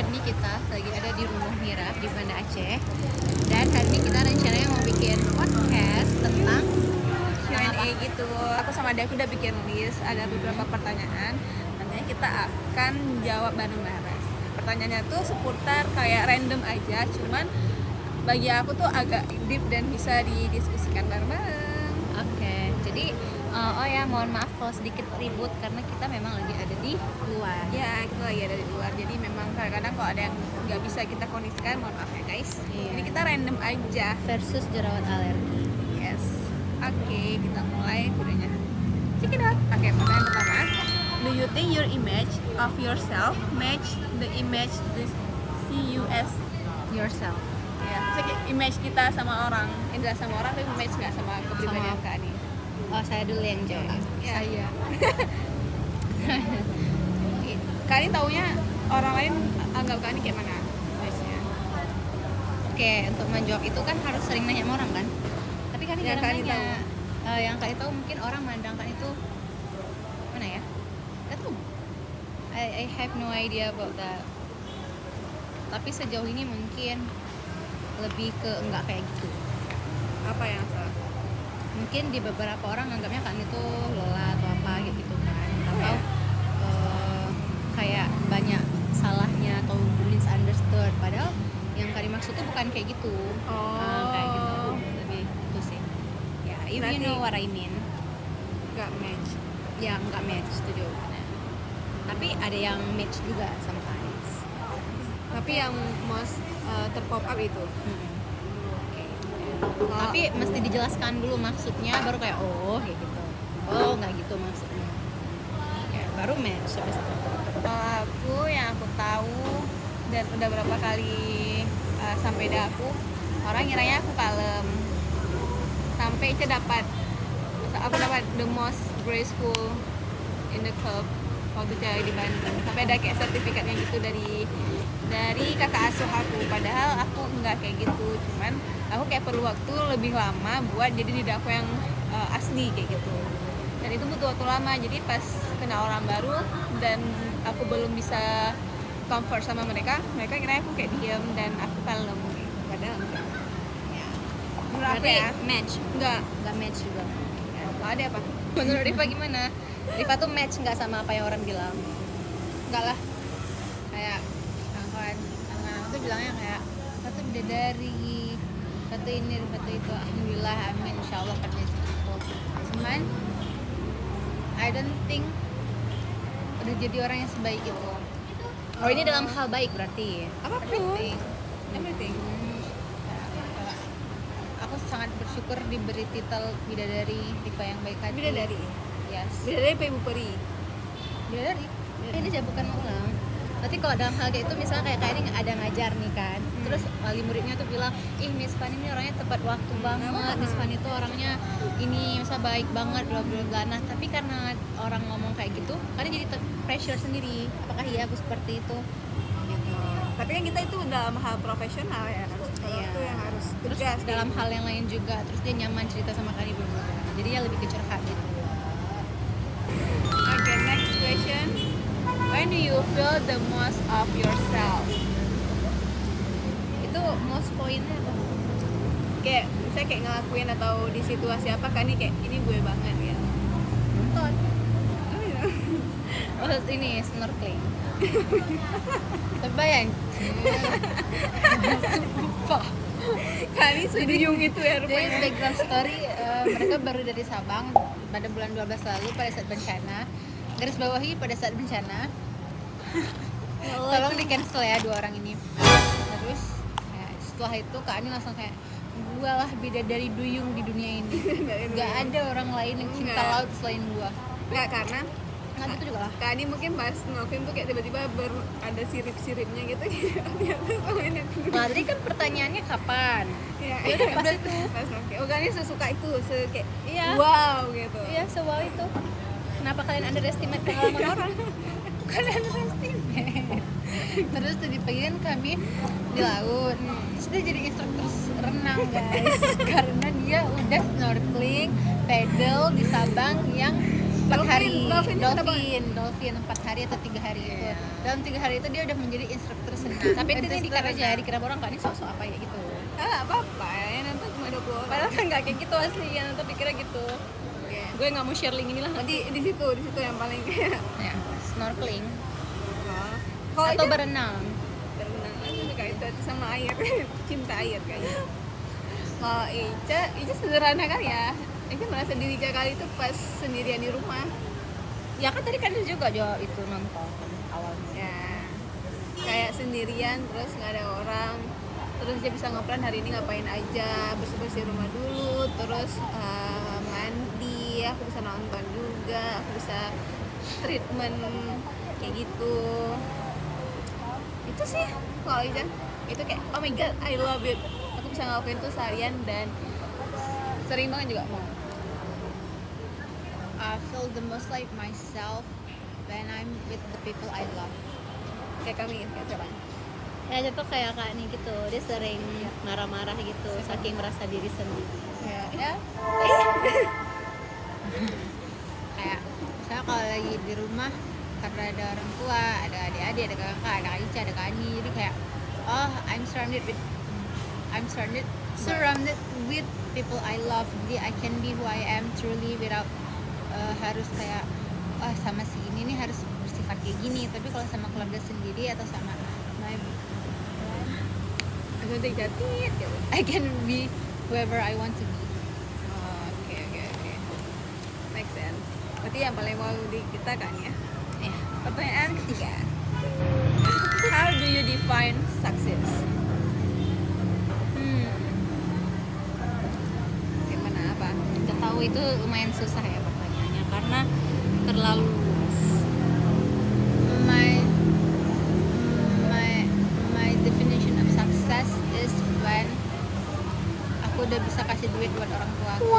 hari ini kita lagi ada di rumah Mira di Banda Aceh. Dan hari ini kita rencananya mau bikin podcast tentang Q&A gitu. Aku sama dia udah bikin list, ada beberapa pertanyaan. Nantinya kita akan jawab bareng-bareng. Pertanyaannya tuh seputar kayak random aja, cuman bagi aku tuh agak deep dan bisa didiskusikan bareng-bareng. Oke, jadi mohon maaf kalau sedikit ribut karena kita memang lagi ada di luar. Ya, kita lagi ada di luar, jadi memang kadang-kadang kalau ada yang nggak bisa kita kondisikan, mohon maaf ya guys. Iya. Ini kita random aja. Versus jerawat alergi. Yes. Oke, kita mulai videonya. Check it out. Oke, pertanyaan pertama. Do you think your image of yourself match the image the CUS? Yourself. Ya, maksudnya image kita sama orang, Indra sama orang, tapi image nggak sama kepribadian Sama- Kak Ani. Oh, saya dulu yang jawab. Ya. Saya. Kak Ani taunya orang lain anggap Kak Ani kayak mana? Image-nya? Oke, untuk menjawab itu kan harus sering nanya sama orang kan. Tapi kan Ya, jarang Kak Ani nanya. tahu. Yang Kak Ani tahu mungkin orang mandangkan itu mana ya? Gak tahu. I have no idea about that. Tapi sejauh ini mungkin lebih ke enggak kayak gitu. Apa yang salah? Mungkin di beberapa orang anggapnya Kak Ani tuh lelah atau apa gitu kan. Oh, Atau ya? kayak banyak salahnya atau misunderstood. Padahal yang Kak Ani maksud tuh bukan kayak gitu. Kayak gitu. Lebih itu sih. Ya, you Berarti- know what I mean. Nggak match. Ya nggak match, setuju. Nah, tapi ada yang match juga sama Kak Ani. Tapi yang most terpop up itu. Oke. Kalau- Tapi mesti dijelaskan dulu maksudnya, baru kayak oh kayak gitu. Oh nggak gitu maksudnya. Kayak baru match habis itu. Kalau aku yang aku tahu dan udah berapa kali sampai di aku, orang ngiranya aku kalem. Sampai itu aku dapat the most graceful in the club waktu cewek di Bandung. Sampai ada kayak sertifikatnya gitu dari kakak asuh aku. Padahal aku nggak kayak gitu, cuman aku kayak perlu waktu lebih lama buat jadi diri aku yang asli kayak gitu. Dan itu butuh waktu lama, jadi pas kenal orang baru dan aku belum bisa comfort sama mereka kira aku kayak diam dan aku kalem gitu. Padahal enggak. Ya. Menurut aku Berarti ya, match. enggak. Nggak match juga. Kalau ada apa? Menurut Rifa gimana? Rifa tuh match nggak sama apa yang orang bilang? Enggak lah. Kayak kawan aku tuh bilangnya kayak Rifa tuh bidadari, Rifa tuh ini, Rifa tuh itu. Alhamdulillah, amin, insyaallah kerja segitu. Cuman I don't think udah jadi orang yang sebaik itu. Oh, ini dalam hal baik berarti. apapun. Everything. Everything. Aku sangat bersyukur diberi titel bidadari Rifa yang baik hati. Bidadari. Yes. Bidadari apa ibu peri? Bidadari. Ini saya bukan ulang. Nanti kalau dalam hal kayak itu misalnya kayak ini ada ngajar nih kan. Terus wali muridnya tuh bilang, "Ih, Miss Fanny ini orangnya tepat waktu banget. Miss Fanny itu orangnya ini misal baik banget bla bla bla." Nah, tapi karena orang ngomong kayak gitu, kan jadi pressure sendiri. Apakah iya aku seperti itu? Gitu. Tapi kan kita itu dalam hal profesional ya, harus Iya. itu yang harus Terus tegas dalam gitu. hal yang lain juga, terus dia nyaman cerita sama Kani berdua. Jadi ya lebih ke curhat gitu. Okay, next question. When do you feel the most of yourself? Itu most pointnya apa? Kayak misalnya kayak ngelakuin atau di situasi apa kan ini kayak ini gue banget ya. Nonton. Oh, iya. Oh, ini snorkeling. Terbayang. Sumpah. Kali seduyung itu ya Jadi rupanya. background story, mereka baru dari Sabang pada bulan 12 lalu pada saat bencana. Garis bawahi pada saat bencana. Tolong di cancel ya 2 orang ini. Terus ya, setelah itu Kak Ani langsung kayak gua lah bidadari duyung di dunia ini. Gak ada orang lain yang cinta Nggak. laut selain gua. Nggak, karena Nggak gitu juga lah. Kak Ani mungkin pas ngelakuin tuh kayak tiba-tiba ada sirip-siripnya gitu. Ternyata sama ini aku. Nah, tadi kan pertanyaannya kapan? Ya, Ya udah, pas udah, itu. pas oke. Oh, Kak Ani sesuka itu, kayak Iya. wow gitu. Iya, sewau itu. Kenapa kalian underestimate pengalaman orang? Bukan underestimate. Terus tadi pagi kan kami di laut. Terus dia jadi instruktur renang guys. Karena dia udah snorkeling, pedal di Sabang yang 4 hari. Dolphin 4 hari atau 3 hari itu. Iya. Dalam 3 hari itu dia udah menjadi instruktur senam. Tapi itu dikira aja, dikira orang kan ini sosok apa ya gitu. apa-apa ya, nonton cuma 20 orang. Padahal kan nggak kayak gitu asli ya, nonton dikira gitu. Oke. Gue nggak mau share link ini lah. Nanti di situ yang paling Ya, snorkeling kalau atau Ica berenang. berenang aja suka itu sama air cinta air kayaknya. Kalau Ica sederhana kan ya. Ica merasa diri Ica kali itu pas sendirian di rumah Ya kan tadi kan juga itu nonton awalnya. ya, kayak sendirian terus nggak ada orang, terus dia bisa ngeplan hari ini ngapain aja, bersih-bersih rumah dulu, terus mandi, aku bisa nonton juga, aku bisa treatment kayak gitu. Itu sih kalau Ica itu kayak oh my god I love it, aku bisa ngelakuin itu seharian dan sering banget juga mau. I feel the most like myself when I'm with the people I love. Kayak kami kayak coba Ya jatuh kayak Kak nih gitu, dia sering marah-marah gitu, saking merasa diri sendiri. ya Kayak misalnya kalau lagi di rumah karena ada orang tua, ada adik-adik, ada kakak, ada Kak Ica, ada Kak Ani, jadi kayak oh I'm surrounded with people I love, jadi I can be who I am truly without harus kayak sama si ini nih harus bersifat kayak gini. Tapi kalau sama keluarga sendiri atau sama my aku jatit gitu. I can be whoever I want to be. Oke. Make sense. Berarti yang paling mau di kita kan ya. Ya. Pertanyaan ketiga. How do you define success? Gimana apa? Nggak tahu, itu lumayan susah ya pertanyaannya karena terlalu luas. My definition of success is when aku udah bisa kasih duit buat orang tua aku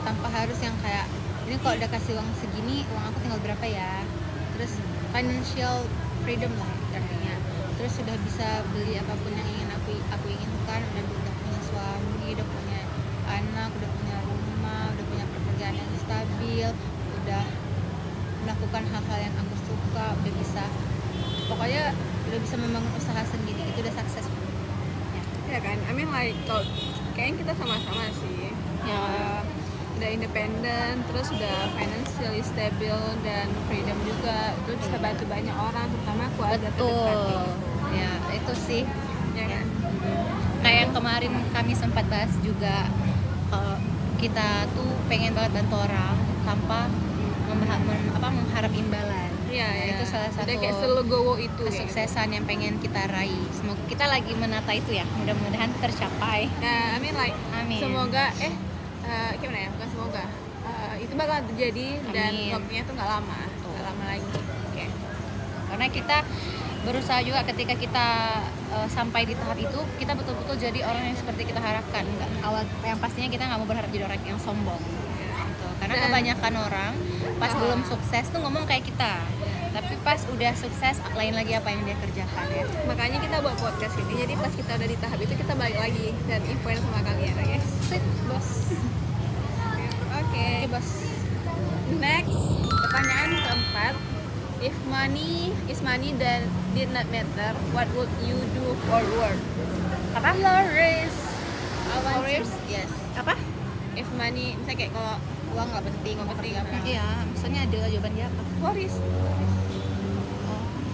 tanpa harus yang kayak ini kalau udah kasih uang segini, uang aku tinggal berapa ya, terus financial freedom lah artinya. Terus sudah bisa beli apapun yang ingin aku inginkan, udah punya suami, udah punya anak, udah punya rumah, udah punya pekerjaan yang stabil, udah melakukan hal-hal yang aku suka, udah bisa pokoknya udah bisa membangun usaha sendiri, itu udah sukses. Ya kan? I mean like kalau kayaknya kita sama-sama sih. Ya. Udah independen, terus udah financially stable dan freedom juga. Itu bisa bantu banyak orang, terutama keluarga terdekat kayak gitu. Ya itu sih Ya kan? kayak yang kemarin kami sempat bahas juga, kalau kita tuh pengen banget bantu orang tanpa mengharap imbalan. Iya, ya. Itu salah satu Udah kayak selegowo itu ya. kesuksesan yang pengen kita raih. Semoga kita lagi menata itu ya, mudah-mudahan tercapai. Nah, I mean like Amin. semoga gimana ya? Bukan semoga. Itu bakal terjadi dan Amin. waktunya tuh nggak lama lagi. Oke. Karena kita berusaha juga ketika kita sampai di tahap itu, kita betul-betul jadi orang yang seperti kita harapkan. Enggak, awal yang pastinya kita nggak mau berharap jadi orang yang sombong. Gitu. Karena Dan- kebanyakan orang pas belum sukses tuh ngomong kayak kita, tapi pas udah sukses lain lagi apa yang dia kerjakan ya. Makanya kita buat podcast ini. Jadi pas kita udah di tahap itu kita balik lagi dan infoin sama kalian, oke? Sip, bos. Oke. Bos. Next, pertanyaan keempat. If money is money then did not matter, what would you do for work? Apa? Flores. Flores? Yes. Apa? If money, misalnya kayak kalau Uang nggak penting, Nggak penting. pekerjaan. Iya, maksudnya ada jawaban dia apa? Floris,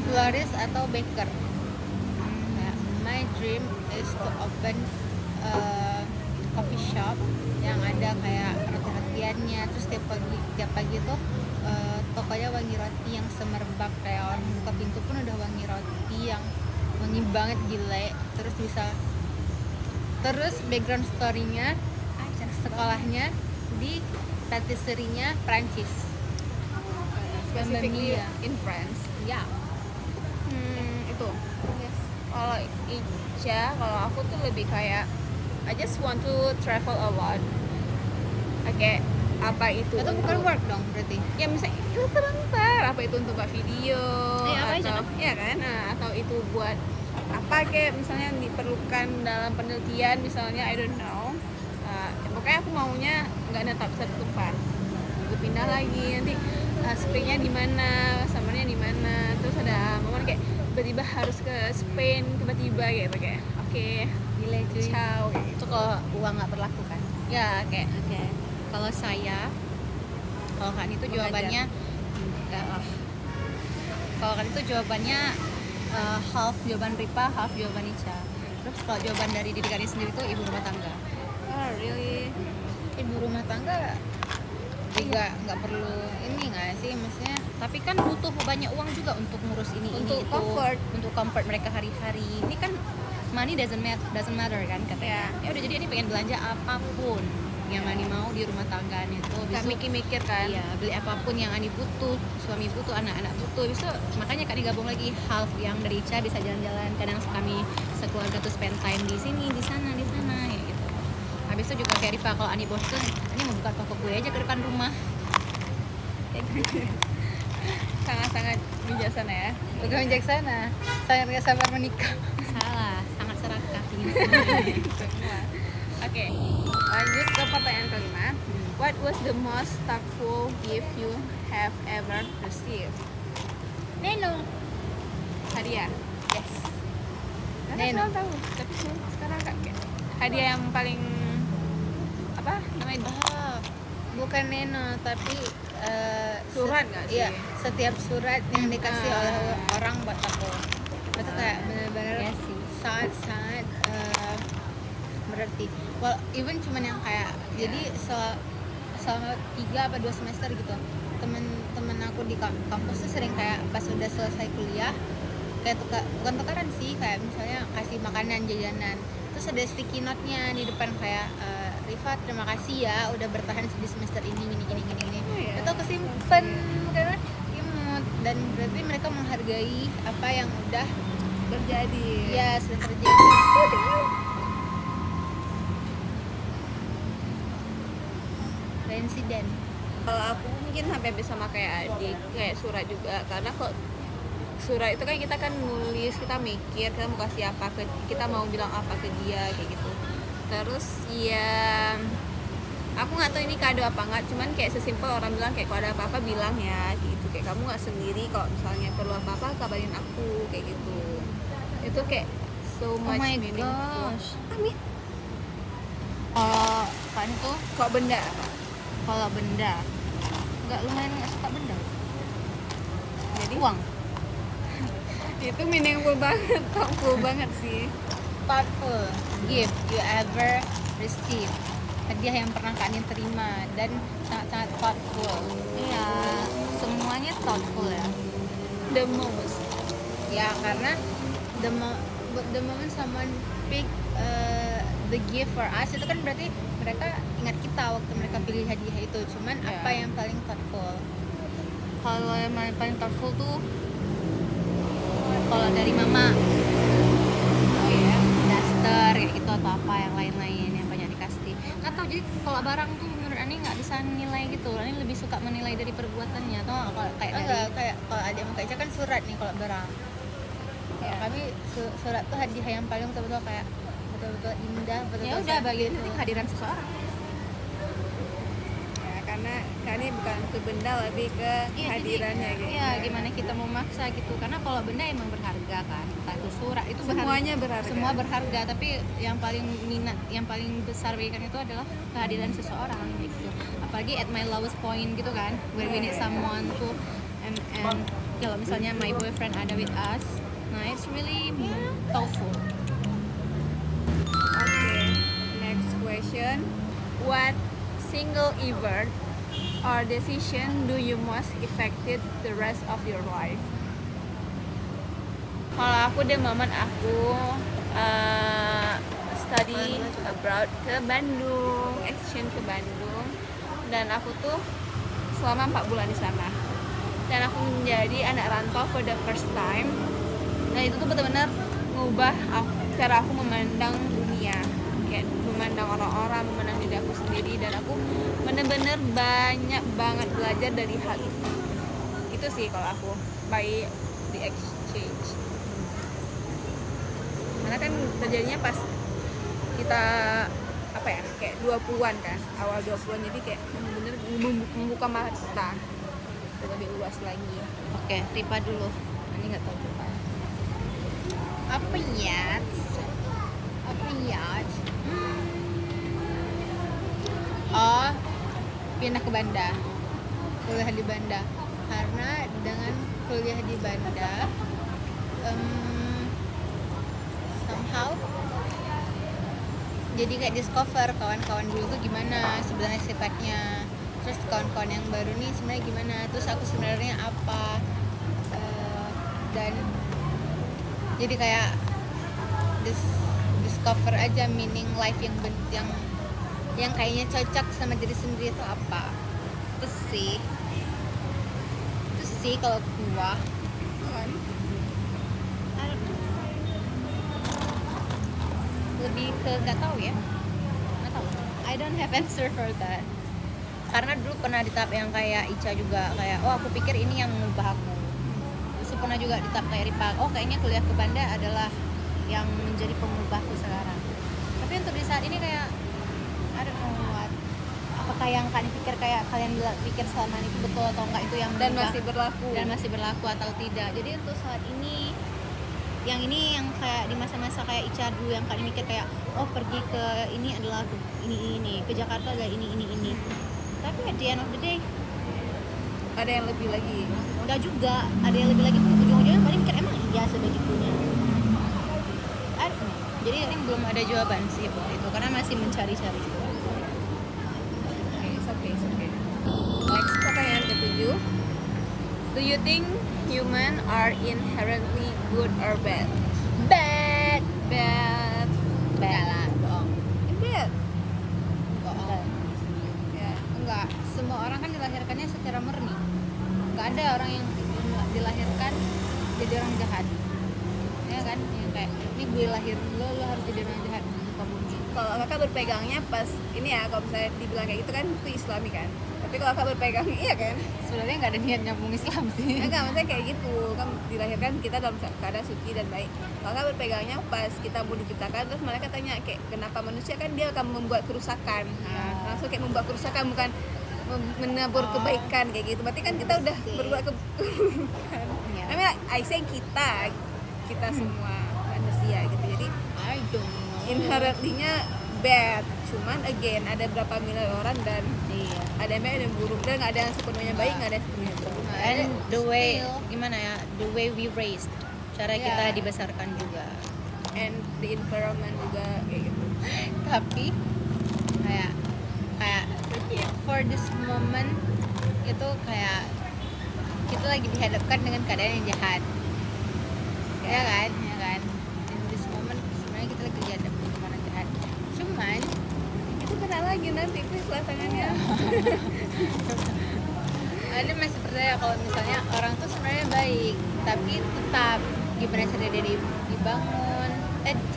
Florist atau baker. Kayak, my dream is to open coffee shop yang ada kayak roti-rotiannya, terus tiap pagi tuh tokonya wangi roti yang semerbak, kayak orang buka pintu pun udah wangi roti yang wangi banget gila. Terus background story-nya sekolahnya di patisserie-nya Prancis. specifically Mamma Mia. in France. Ya. Itu. Kalau Ica, kalau aku tuh lebih kayak I just want to travel a lot. Oke, apa itu? Itu bukan untuk- work dong berarti. Ya misalnya itu sebentar, apa itu untuk buat video Apa aja atau kan? ya kan, nah, atau itu buat apa kayak misalnya yang diperlukan dalam penelitian misalnya I don't know. Pokoknya aku maunya nggak netap satu tempat. pindah lagi, nanti Springnya di mana, summernya di mana. Terus ada momen kayak tiba-tiba harus ke Spain tiba-tiba gitu, kayak oke, Gila cuy. ciao kayak gitu. Itu kalau uang nggak berlaku kan. Ya kayak Oke. Kalau saya, kalau kan itu jawabannya enggak lah. Kalau kan itu jawabannya half jawaban Ripa, half jawaban Ica. Terus kalau jawaban dari diri kalian sendiri itu ibu rumah tangga. oh really. Ibu rumah tangga juga nggak perlu ini nggak sih, maksudnya tapi kan butuh banyak uang juga untuk ngurus ini Untuk itu comfort. untuk comfort mereka hari-hari. Ini kan money doesn't matter kan katanya. Ya udah, jadi ini pengen belanja apapun yang Ani mau di rumah tangga itu Gak mikir-mikir kan. iya, beli apapun yang Ani butuh, suami butuh, anak-anak butuh. Bisa makanya Kak gabung lagi half yang dari Ica bisa jalan-jalan. Kadang kami sekeluarga tuh spend time di sini, di sana ya gitu. Habis itu juga kayak Rifa, kalau Ani bosen, Ani mau buka toko kue aja ke depan rumah. Kayak gitu. Sangat-sangat bijaksana ya. Bukan bijaksana, sangat gak sabar menikah. Salah, sangat serakah ingin Semua. Oke, lanjut ke pertanyaan kelima. What was the most thoughtful gift you have ever received? Neno. Hadiah. Yes. Karena Neno. selalu tahu, tapi sekarang kayak hadiah yang paling apa namanya? Bukan Neno, tapi Surat nggak sih? Iya, setiap surat yang dikasih Ah. oleh orang buat aku. Itu kayak benar-benar Iya sih. sangat berarti. Well, even cuman yang kayak jadi selama 3 apa 2 semester gitu, temen-temen aku di kampus tuh sering kayak pas udah selesai kuliah kayak bukan tukaran sih, kayak misalnya kasih makanan, jajanan, terus ada sticky note-nya di depan kayak Rifa, terima kasih ya udah bertahan di semester ini gini. Oh, iya. Itu aku simpen karena imut, dan berarti mereka menghargai apa yang udah Terjadi. ya sudah terjadi. Insiden. Kalau aku mungkin hampir sama kayak adik, kayak surat juga, karena kok surat itu kan kita kan nulis, kita mikir kita mau kasih apa ke, kita mau bilang apa ke dia kayak gitu. Terus ya aku nggak tahu ini kado apa nggak, cuman kayak sesimpel orang bilang kayak kalau ada apa-apa bilang ya gitu, kayak kamu nggak sendiri, kalau misalnya perlu apa-apa kabarin aku kayak gitu. Itu kayak so much meaningful. Amin. Kalau kan itu Kok benda apa? kalau benda nggak, lumayan nggak suka benda. Jadi Uang. itu meaningful banget, thoughtful banget sih. Thoughtful gift you ever receive. Hadiah yang pernah kalian terima dan sangat-sangat thoughtful. Iya, semuanya thoughtful ya. The most. Ya karena the moment someone pick the gift for us, itu kan berarti mereka ingat kita waktu mereka pilih hadiah itu. Cuman Yeah. apa yang paling thoughtful? Kalau yang paling thoughtful tuh kalau dari mama, Oh ya. daster kayak gitu atau apa yang lain-lain yang banyak dikasih. Nggak tahu, jadi kalau barang tuh menurut Ani nggak bisa nilai gitu. Ani lebih suka menilai dari perbuatannya. Atau kalau kayak Enggak, kayak kalau ada sama Kak Ica kan surat nih kalau barang. Kalau kami surat tuh hadiah yang paling betul-betul kayak betul-betul indah, betul-betul. Ya udah, bagi itu kehadiran seseorang. Ya, karena ini bukan ke benda, lebih ke kehadirannya gitu. Iya, gimana kita mau maksa gitu. Karena kalau benda emang berharga kan. Entah itu surat itu Semuanya berharga. Semua berharga, tapi yang paling minat, yang paling besar bagi itu adalah kehadiran seseorang gitu. Apalagi at my lowest point gitu kan, when we need someone to and kalau misalnya my boyfriend ada with us, nah it's really thoughtful. Okay, next question. What single event or decision do you most affected the rest of your life? Kalau aku the moment aku study abroad ke Bandung, exchange ke Bandung, dan aku tuh selama 4 bulan di sana. Dan aku menjadi anak rantau for the first time. Nah itu tuh benar-benar ngubah cara aku memandang dunia, kayak memandang orang-orang, memandang diri aku sendiri, dan aku benar-benar banyak banget belajar dari hal itu. Itu sih kalau aku by the exchange. Karena kan terjadinya pas kita berapa ya, kayak 20-an kan, awal 20-an, jadi kayak bener-bener membuka mata lebih luas lagi. Oke, Ripa dulu. Ini nggak tahu Ripa. Apa ya? Oh, pindah ke Banda, kuliah di Banda. Karena dengan kuliah di Banda, somehow jadi kayak discover kawan-kawan dulu tuh gimana sebenarnya sifatnya, terus kawan-kawan yang baru nih sebenarnya gimana, terus aku sebenarnya apa. Dan jadi kayak discover aja meaning life yang kayaknya cocok sama diri sendiri itu apa. Itu sih kalau gua Kan? lebih ke nggak tahu ya, nggak tahu, I don't have answer for that. Karena dulu pernah di tahap yang kayak Ica juga, kayak oh aku pikir ini yang mengubah aku. Terus pernah juga di tahap kayak Ripa, oh kayaknya kuliah ke Banda adalah yang menjadi pengubahku sekarang. Tapi untuk di saat ini kayak I don't know what, apakah yang kalian pikir kayak kalian pikir selama ini betul atau enggak, itu yang Dan mengubah masih berlaku atau tidak. Jadi untuk saat ini yang kayak di masa-masa kayak Ica dulu yang kalian mikir kayak oh pergi ke ini adalah ini ke Jakarta adalah ini. Tapi at the end of the day ada yang lebih lagi. enggak juga, ada yang lebih lagi. Ujung-ujungnya paling mikir emang iya sebegitunya. I don't know. Jadi ini belum ada jawaban sih buat itu karena masih mencari-cari. It's okay. Next, pertanyaan ke-7. Do you think human are inherently good or bad? Bad Bad. bohong. Bad. Ya, enggak. Semua orang kan dilahirkannya secara murni. Enggak ada orang yang dilahirkan jadi orang jahat. Ya kan? Yang kayak ini gue lahir lo harus jadi orang jahat di muka bumi. Kalau kakak berpegangnya pas ini ya, kalau misalnya dibilang kayak gitu kan itu Islami kan. Tapi kalau kakak berpegang iya kan? Sebenarnya enggak ada niat nyambung Islam sih. Enggak, maksudnya kayak gitu kan, dilahirkan kita dalam keadaan suci dan baik. Kalau kakak berpegangnya pas kita mau diciptakan, terus mereka tanya kayak kenapa manusia kan dia akan membuat kerusakan. Nah, langsung kayak membuat kerusakan, bukan menabur kebaikan kayak gitu. Berarti kan kita udah berbuat keburukan. Ya. I mean, I say kita semua manusia gitu. Jadi I don't know. inherently-nya bad. Cuman again ada berapa miliar orang dan Iya. ada yang baik ada yang buruk, dan nggak ada yang sepenuhnya baik, nggak ada yang sepenuhnya buruk. And the way gimana ya, the way we raised, cara Yeah. kita dibesarkan juga. And the environment juga kayak gitu. Tapi kayak for this moment itu kayak kita lagi dihadapkan dengan keadaan yang jahat. Ya kan? In this moment sebenarnya kita lagi dihadapkan dengan keadaan jahat. Cuman Itu kena lagi nanti please lah tangannya. ada masih percaya kalau misalnya orang tuh sebenarnya baik, tapi tetap gimana cara dia dibangun,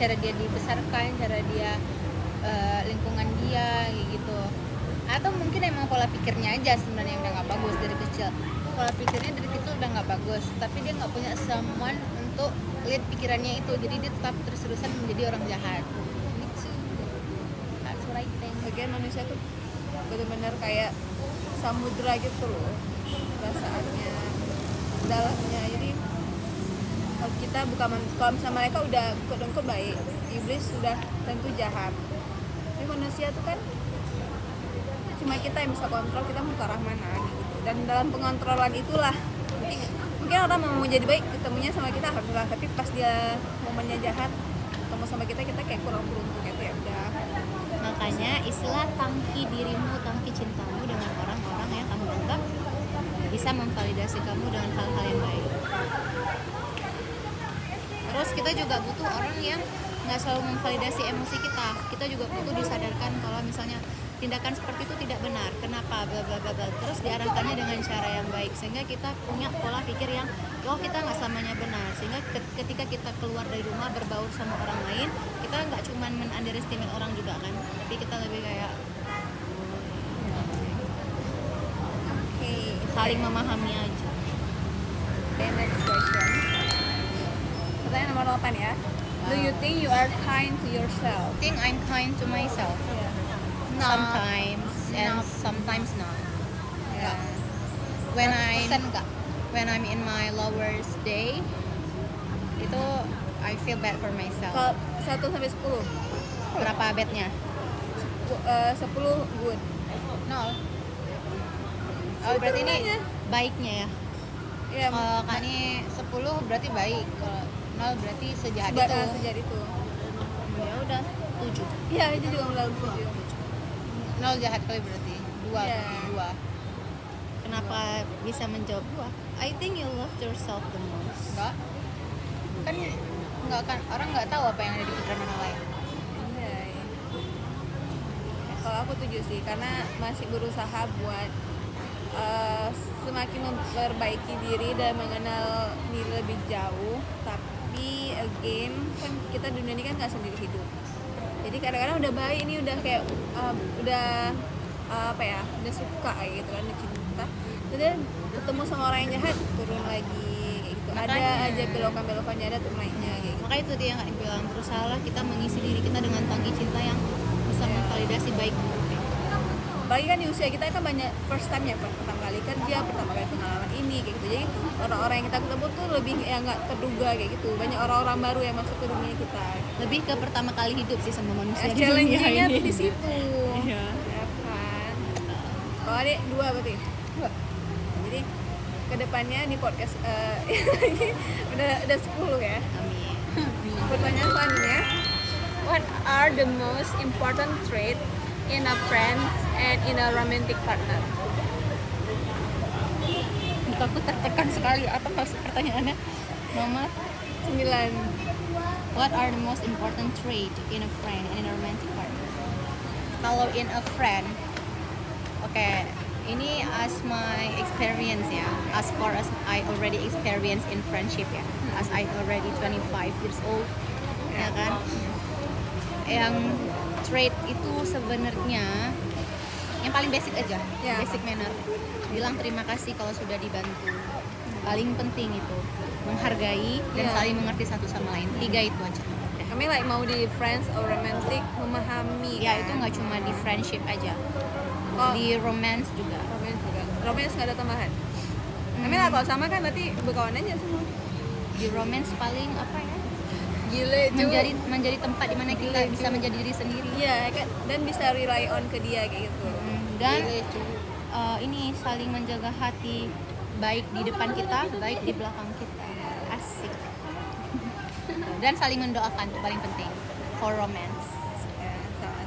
cara dia dibesarkan, cara dia lingkungan dia kayak gitu. Atau mungkin emang pola pikirnya aja sebenarnya udah nggak bagus dari kecil. Pola pikirnya dari kecil udah nggak bagus, tapi dia nggak punya someone untuk lihat pikirannya itu, jadi dia tetap terus-terusan menjadi orang jahat. Gitu. That's what I think. Bagian manusia tuh benar-benar kayak samudra gitu loh perasaannya, dalamnya. Jadi kalau kita bukan kalau misalnya mereka udah quote-unquote baik, iblis sudah tentu jahat. Tapi manusia tuh kan cuma kita yang bisa kontrol, kita mau ke arah mana gitu. Dan dalam pengontrolan itulah mungkin orang mau jadi baik ketemunya sama kita alhamdulillah, tapi pas dia momennya jahat ketemu sama kita kayak kurang beruntung gitu ya udah. Makanya istilah tangki dirimu, tangki cintamu dengan orang-orang yang kamu anggap bisa memvalidasi kamu dengan hal-hal yang baik. Terus kita juga butuh orang yang nggak selalu memvalidasi emosi kita. Kita juga butuh disadarkan kalau misalnya tindakan seperti itu tidak benar. Kenapa? Bla bla bla bla. Terus diarahkannya dengan cara yang baik sehingga kita punya pola pikir yang oh kita nggak selamanya benar. Sehingga ketika kita keluar dari rumah berbaur sama orang lain, kita nggak cuma men-underestimate orang juga kan, tapi kita lebih kayak saling memahami aja. Okay, next question. Pertanyaan nomor 8 ya. Do you think you are kind to yourself? I think I'm kind to myself. sometimes and sometimes not. Ya. When 100% enggak. I'm in my lowest day, itu I feel bad for myself. Kalau 1 sampai 10. Berapa bednya? 10 good. 0. Oh, berarti ini Sebenarnya. baiknya ya. Ya, Kalau Kani 10 berarti baik. Kalau 0 berarti sejahat itu. sejak itu. Ya udah 7. Iya, itu juga melalui 7. 0 jahat kali berarti. 2. Iya. 2. Kenapa bisa menjawab 2? I think you love yourself the most. Enggak? Kan orang nggak tahu apa yang ada di pikiran orang lain. Iya. Iya. Kalau aku 7 sih, karena masih berusaha buat semakin memperbaiki diri dan mengenal diri lebih jauh. Tapi again, kan kita dunia ini kan nggak sendiri hidup. Jadi kadang-kadang udah baik nih, udah kayak udah udah suka kayak gitu kan, udah cinta. Udah ketemu sama orang yang jahat, turun lagi kayak gitu. Ada Makanya. aja belokan-belokannya, ada turun naiknya kayak gitu. Makanya itu dia yang bilang, berusahalah kita mengisi diri kita dengan tangki cinta yang bisa memvalidasi baik buruknya. Apalagi kan di usia kita kan banyak first time ya, pertama kali kerja, pertama kali pengalaman ini kayak gitu. Jadi orang-orang yang kita ketemu tuh lebih yang nggak terduga kayak gitu. Banyak orang-orang baru yang masuk ke dunia kita. Lebih ke pertama kali hidup sih sama manusia di dunia Challenge-nya ini. tuh di situ. Iya. Ya kan. Kalau adik 2 berarti. 2. Jadi kedepannya di podcast udah 10 ya. Amin. Pertanyaan selanjutnya, what are the most important trait in a friend and in a romantic partner? Mukaku tertekan sekali. Apa maksud pertanyaannya? Nomor 9. What are the most important trait in a friend and in a romantic partner? Kalau in a friend, oke, ini as my experience ya, as far as I already experience in friendship ya, as I already 25 years old, ya kan? Yang trait itu sebenarnya yang paling basic aja, Ya. basic manner. Bilang terima kasih kalau sudah dibantu. Paling penting itu menghargai dan Ya. saling mengerti satu sama lain. 3 itu aja. Udah. Kami like mau di friends or romantic, memahami Ya kan? itu nggak cuma di friendship aja, Oh. di romance juga. Romance juga. Romance nggak ada tambahan. Kami lah kalau sama kan berarti berkawan aja semua. Di romance paling apa ya? Gile Menjadi tempat di mana kita Gila, bisa cuy. menjadi diri sendiri. Iya kan, dan bisa rely on ke dia kayak gitu. Dan Gile, cuy. ini saling menjaga hati, baik di depan kita, baik di belakang kita. Asik. Dan saling mendoakan itu paling penting for romance. Ya, sama.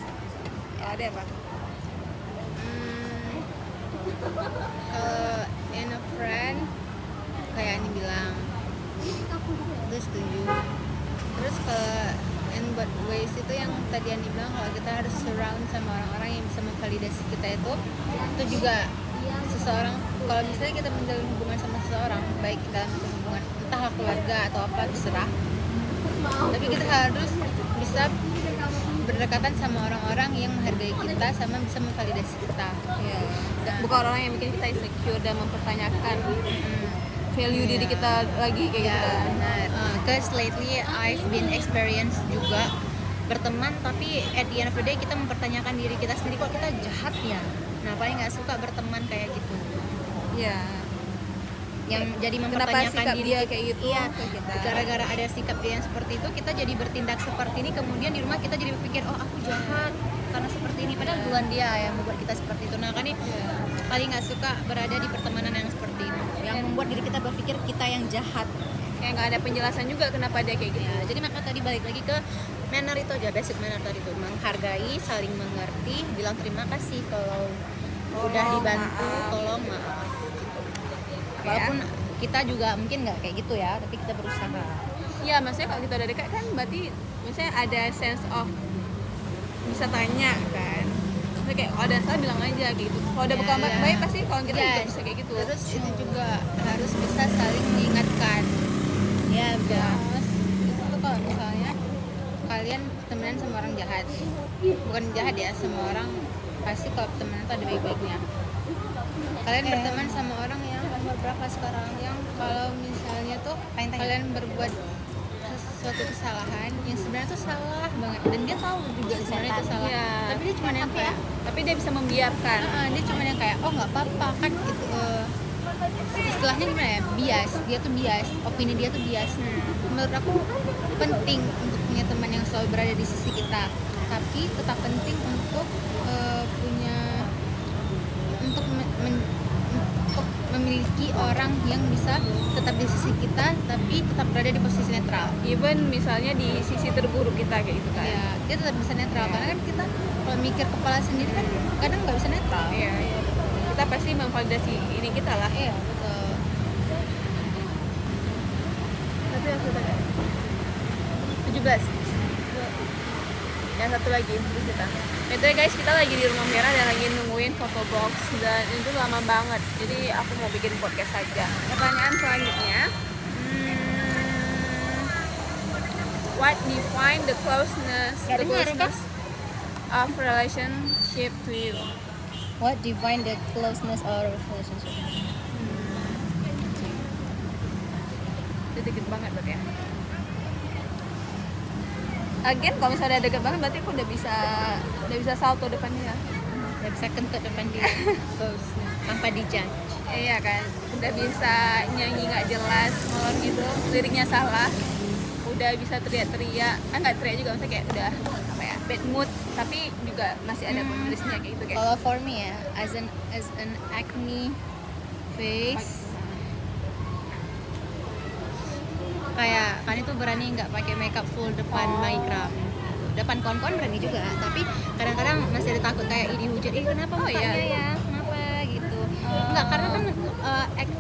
Ada apa? Kalau in a friend kayak ini bilang itu setuju. Terus kalau in both ways itu yang tadi Ani bilang, kalau kita harus surround sama orang-orang yang bisa memvalidasi kita, itu juga seseorang, kalau misalnya kita menjalin hubungan sama seseorang, baik dalam hubungan entah keluarga atau apa terserah, tapi kita harus bisa berdekatan sama orang-orang yang menghargai kita sama bisa memvalidasi kita. Ya. Bukan orang yang bikin kita insecure dan mempertanyakan value diri kita lagi kayak Ya, gitu. benar. Cause lately I've been experience juga berteman, tapi at the end of the day kita mempertanyakan diri kita sendiri, kok kita jahat ya. Nah, paling nggak suka berteman kayak gitu, Iya. yang jadi Kenapa mempertanyakan sikap diri dia kayak gitu Iya, ke kita? gara-gara ada sikap dia yang seperti itu, kita jadi bertindak seperti ini. Kemudian di rumah kita jadi berpikir, oh aku jahat karena seperti ini, padahal duluan dia yang membuat kita seperti itu. Nah, kan ini paling nggak suka berada di pertemanan yang seperti itu, yang membuat diri kita berpikir kita yang jahat. Kayak nggak ada penjelasan juga kenapa dia kayak gitu. Ya, jadi maka tadi balik lagi ke manner itu aja, basic manner tadi tuh, menghargai, saling mengerti, bilang terima kasih kalau udah Tolong, dibantu, maaf. tolong maaf. Walaupun kita juga mungkin nggak kayak gitu ya, tapi kita berusaha. Iya, maksudnya kalau kita udah dekat kan berarti misalnya ada sense of bisa tanya kan. Maksudnya kayak kalau ada salah bilang aja gitu. Kalau udah Ya, bukan ya. baik pasti kawan kita juga Ya, bisa kayak gitu. Terus itu juga harus bisa saling mengingatkan. Ya, Bos. Itu tuh kalau misalnya kalian temenan sama orang jahat, bukan jahat ya, sama orang pasti kalau temenan tuh ada baik-baiknya. Kalian berteman sama orang yang umur berapa sekarang, yang kalau misalnya tuh kalian berbuat suatu kesalahan yang sebenarnya tuh salah banget dan dia tahu juga sebenarnya itu salah. Iya. Tapi dia cuma yang kayak Tapi dia bisa membiarkan. dia cuma yang kayak oh nggak apa-apa kan gitu. Istilahnya gimana ya, bias, dia tuh bias, opini dia tuh bias. Menurut aku penting untuk punya teman yang selalu berada di sisi kita, tapi tetap penting untuk punya untuk untuk memiliki orang yang bisa tetap di sisi kita tapi tetap berada di posisi netral. Even misalnya di sisi terburuk kita kayak gitu kan. Ya, dia tetap bisa netral karena kan kita kalau mikir kepala sendiri kan kadang nggak bisa netral. Iya. Kita pasti memvalidasi ini kita lah. Iya, betul. Satu yang sudah 17. Yang satu lagi terus kita. Itu guys, kita lagi di rumah merah dan lagi nungguin photo box dan itu lama banget. Jadi aku mau bikin podcast saja. Pertanyaan selanjutnya, what define the closeness of relationship to you? What define the closeness or relationship? Itu deket banget berarti ya. Again, kalau misalnya udah deket banget berarti aku udah bisa salto depannya ya. Udah bisa kentut depan dia. Closeness tanpa dijudge. Iya kan, udah bisa nyanyi nggak jelas ngalor gitu, liriknya salah, udah bisa teriak-teriak, nggak teriak juga, maksudnya kayak udah apa ya, bad mood, tapi juga masih ada penulisnya kayak gitu kayak. Kalau for me ya, as an acne face, kayak kan itu berani nggak pakai makeup full depan Minecraft, depan kawan-kawan berani juga, tapi kadang-kadang masih ada takut kayak ini hujat, kenapa mukanya ya, kenapa gitu. Enggak, karena kan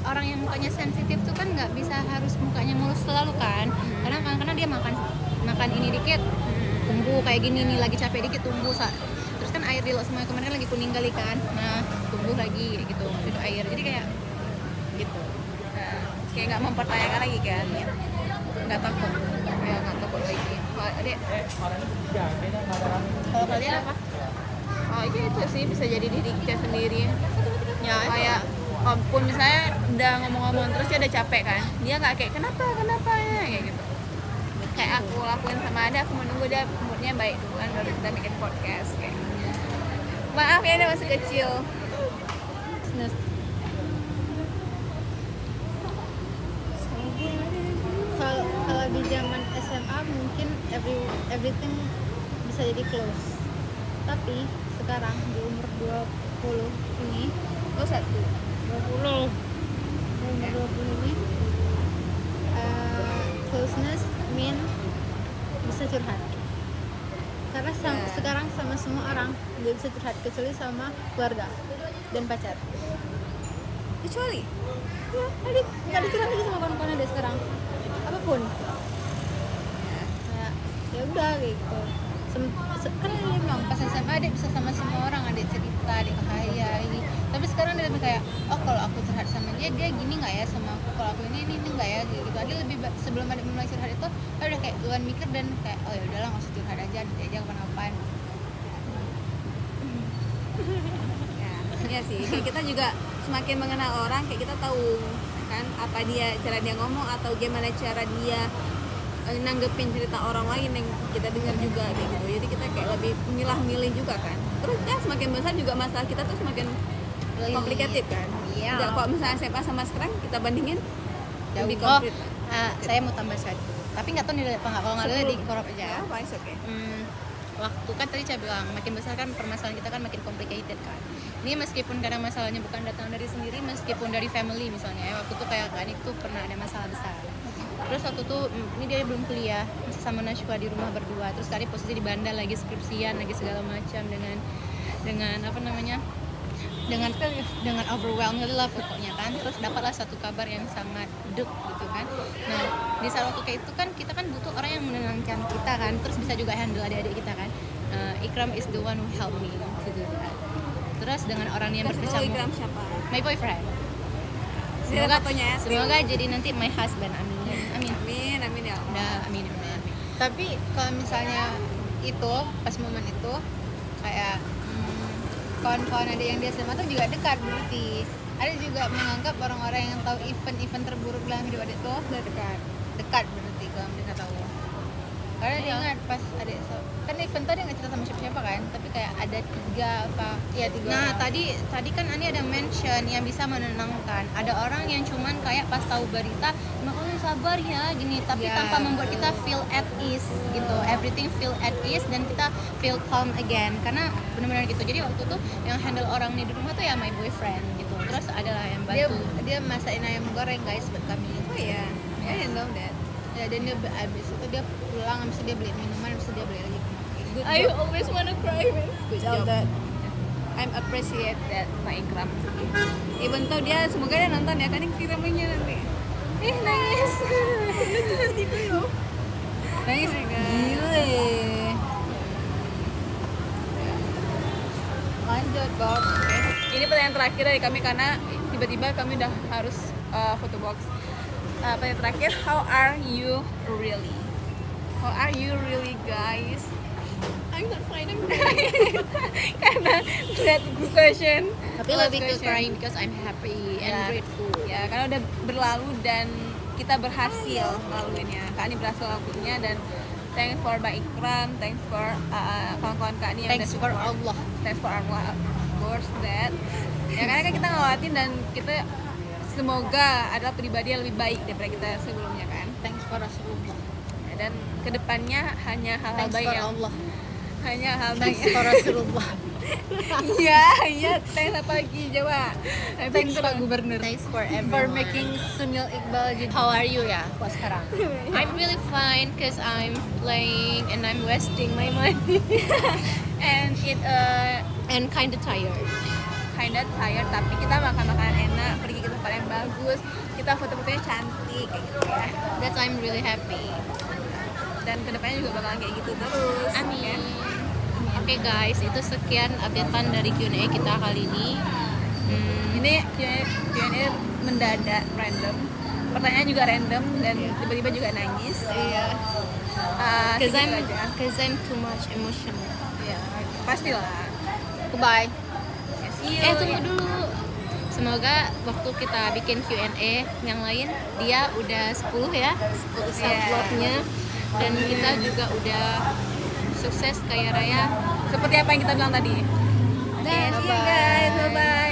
orang yang mukanya sensitif tuh kan nggak bisa harus mukanya mulus selalu kan. Kadang-kadang dia makan ini dikit tumbuh kayak gini nih, lagi capek dikit tumbuh terus kan air di lo semua kemarin kan lagi kuning kali kan, nah tumbuh lagi kayak gitu itu air, jadi kayak gitu. Kayak nggak mempertanyakan lagi kan, Nggak takut ya nggak takut lagi. kalau kalian apa? Oh iya itu sih bisa jadi diri kita sendiri. Ya Kayak pun misalnya udah ngomong-ngomong terus dia udah capek kan, dia nggak kayak kenapa ya kayak gitu. Kayak aku lakuin sama Ada, aku menunggu dia moodnya baik dulu kan baru kita bikin podcast kayak. Maaf ya, dia masih kecil. Kalau di zaman SMA mungkin everything bisa jadi close, tapi sekarang di umur 20 ini Oh satu. 20 ini closeness mean bisa curhat, karena sekarang sama semua orang nggak bisa curhat kecuali sama keluarga dan pacar. Kecuali Ya, nggak dicurhat lagi sama kawan-kawan ada sekarang apapun. Ya udah gitu. Kan dia bilang pas SMA dia bisa sama semua orang, ada cerita, ada kahayai. Tapi sekarang dia lebih kayak, oh kalau aku curhat sama dia gini nggak ya sama aku, kalau aku ini nggak ya gitu. Dia lebih sebelum ada mulai curhat itu, dia udah kayak duluan mikir dan kayak oh ya udahlah nggak usah curhat aja, nanti aja kapan-kapan. Iya sih, kayak kita juga semakin mengenal orang, kayak kita tahu kan apa cara dia ngomong atau gimana cara dia nanggepin cerita orang lain yang kita dengar juga kayak gitu. Jadi kita kayak lebih milah-milih juga kan. Terus kan semakin besar juga masalah kita tuh semakin komplikatif kan. Iya. Nggak, kalau misalnya SMA sama sekarang kita bandingin lebih Oh, komplit. saya mau tambah satu. Tapi nggak tahu nilai apa nggak. Kalau nggak ada di korop aja. Apa is okay. Waktu kan tadi saya bilang makin besar kan permasalahan kita kan makin complicated kan. Ini meskipun kadang masalahnya bukan datang dari sendiri, meskipun dari family misalnya ya, waktu tuh kayak Kanik tuh pernah ada masalah besar. Terus waktu tuh ini dia belum kuliah, masih sama Nashwa di rumah berdua. Terus tadi posisi di Banda lagi skripsian, lagi segala macam dengan apa namanya? dengan overwhelmed lah pokoknya kan. Terus dapatlah satu kabar yang sangat duk gitu kan. Nah di saat waktu kayak itu kan kita kan butuh orang yang menenangkan kita kan, terus bisa juga handle adik-adik kita kan. Ikram is the one who helped me to do that. Terus dengan orang yang berkecamuk, Ikram siapa? my boyfriend. Semoga jadi nanti my husband, Amin ya Allah. Udah, amin. Tapi kalau misalnya itu pas momen itu kayak kawan-kawan ada yang di SMA tuh juga dekat berarti. Ada juga menganggap orang-orang yang tahu event terburuk dalam hidup adik tuh udah dekat berarti kalau mereka tahu. Karena dia ingat pas ada kan event tadi nggak cerita sama siapa-siapa kan, tapi kayak ada 3 apa ya 3 Nah, orang. tadi kan Ani ada mention yang bisa menenangkan. Ada orang yang cuman kayak pas tahu berita, makanya sabar ya gini, tapi Ya, tanpa membuat kita betul. feel at ease gitu. Everything feel at ease dan kita feel calm again. Karena benar-benar gitu. Jadi waktu itu yang handle orang ini di rumah tuh ya my boyfriend gitu. Terus adalah yang dia bantu. dia masakin ayam goreng guys buat kami. Oh iya. I didn't know that. Ya, dan dia abis itu dia pulang, abis itu dia beli minuman, abis itu dia beli lagi kemaki. Good I job. always wanna cry man. Good job. That. I'm appreciate that Pak Ikram. Even though dia semoga dia nonton ya, kan filmnya nanti. Nangis. Nangis ya kan? Gile. Lanjut Bob. Oke. Ini pertanyaan terakhir dari kami karena tiba-tiba kami udah harus photo box. Pertanyaan terakhir, how are you really? How are you really guys? I'm not fine. Karena that good question. Tapi Last lebih ke question. crying because I'm happy and Ya, grateful. ya karena udah berlalu dan kita berhasil melaluinya. Kak Ani berhasil melakukannya dan thanks for Mbak Ikram, thanks for kawan-kawan Kak Ani yang Thanks udah for support. Allah. Thanks for Allah, of course that. Ya karena kan kita ngelewatin dan kita semoga adalah pribadi yang lebih baik daripada kita sebelumnya kan. Thanks for Rasulullah. Ya, dan kedepannya hanya hal-hal Thanks baik for yang Allah. hanya hal baik. Thanks for Rasulullah. Iya, thanks apa lagi coba. Thanks Pinter Pak Pak Gubernur. Thanks for everyone. for making Sunil Iqbal jadi How are you ya? Kok sekarang? I'm really fine because I'm playing and I'm wasting my money and it and kinda tired. kinda tired tapi kita makan makanan enak, pergi ke tempat yang bagus, kita foto-fotonya cantik kayak gitu ya. That's I'm really happy. Dan kedepannya juga bakalan kayak gitu terus. Amin. ya. Oke guys, itu sekian updatean dari Q&A kita kali ini. Ini Q&A mendadak, random. Pertanyaan juga random dan tiba-tiba juga nangis. Iya. Segitu aja. Cause I'm too much emotional. Ya, pastilah. Goodbye. Ya, see you. Tunggu dulu. Semoga waktu kita bikin Q&A yang lain dia udah 10 ya, 10 subplotnya dan kita juga udah sukses kaya raya. Seperti apa yang kita bilang tadi. Oke, See you guys. Bye bye.